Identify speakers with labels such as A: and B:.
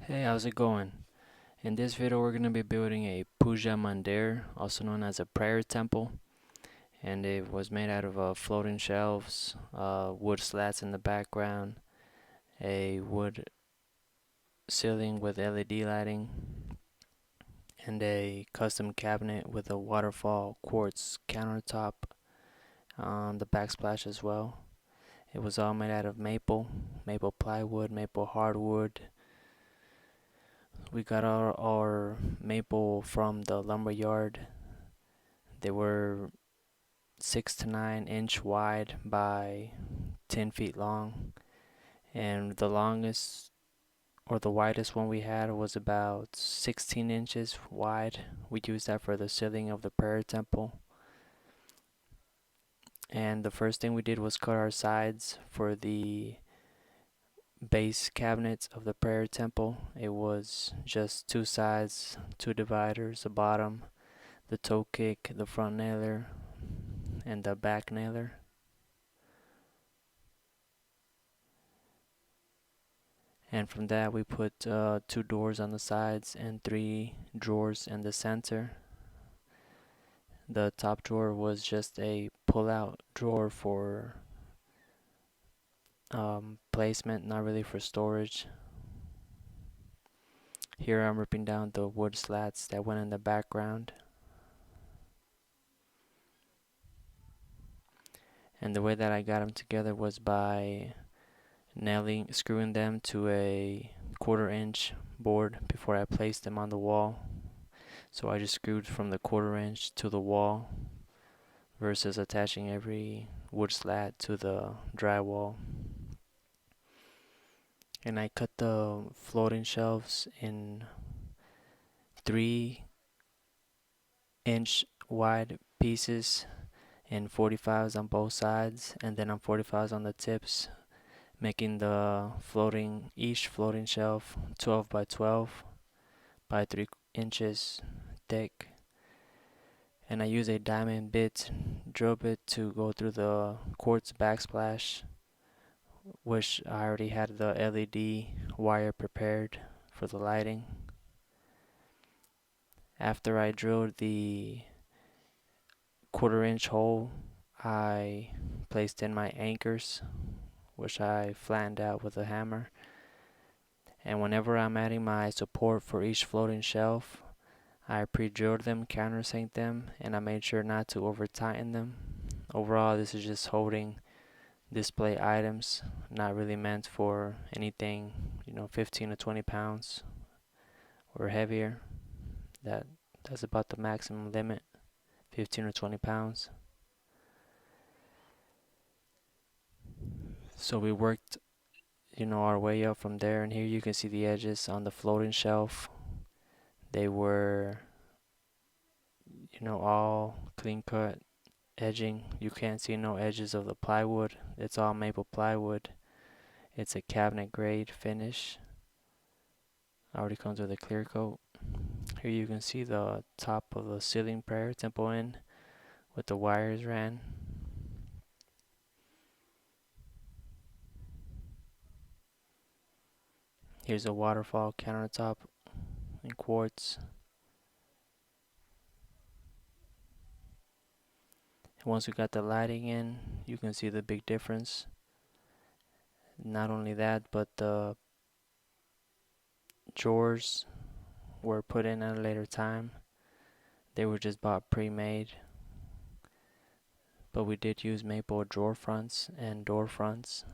A: Hey, how's it going? In this video, we're going to be building a Pooja Mandir, also known as a prayer temple, and it was made out of floating shelves, wood slats in the background, a wood ceiling with LED lighting, and a custom cabinet with a waterfall quartz countertop on the backsplash as well. It was all made out of maple plywood, maple hardwood. We got our maple from the lumber yard. They were 6 to 9 inch wide by 10 feet long, and the longest or the widest one we had was about 16 inches wide. We used that for the ceiling of the prayer temple. And the first thing we did was cut our sides for the base cabinets of the prayer temple. It was just two sides, two dividers, the bottom, the toe kick, the front nailer, and the back nailer. And from that we put two doors on the sides and three drawers in the center. The top drawer was just a pull-out drawer for placement, not really for storage. Here I'm ripping down the wood slats that went in the background. And the way that I got them together was by screwing them to a 1/4 inch board before I placed them on the wall. So I just screwed from the 1/4 inch to the wall versus attaching every wood slat to the drywall. And I cut the floating shelves in 3 inch wide pieces and 45s on both sides, and then on 45s on the tips, making each floating shelf 12 by 12 by 3 inches thick. And I use a diamond drill bit to go through the quartz backsplash, which I already had the LED wire prepared for the lighting. After I drilled the 1/4 inch hole, I placed in my anchors, which I flattened out with a hammer. And whenever I'm adding my support for each floating shelf, I pre-drilled them, countersink them, and I made sure not to over tighten them. Overall, this is just holding display items, not really meant for anything, 15 to 20 pounds or heavier. That's about the maximum limit, 15 or 20 pounds. So we worked, our way up from there, and here you can see the edges on the floating shelf. They were, all clean cut edging. You can't see no edges of the plywood. It's all maple plywood. It's a cabinet grade finish. Already comes with a clear coat. Here you can see the top of the ceiling prayer temple in with the wires ran. Here's a waterfall countertop in quartz. And once we got the lighting in, you can see the big difference. Not only that, but the drawers were put in at a later time. They were just bought pre-made. But we did use maple drawer fronts and door fronts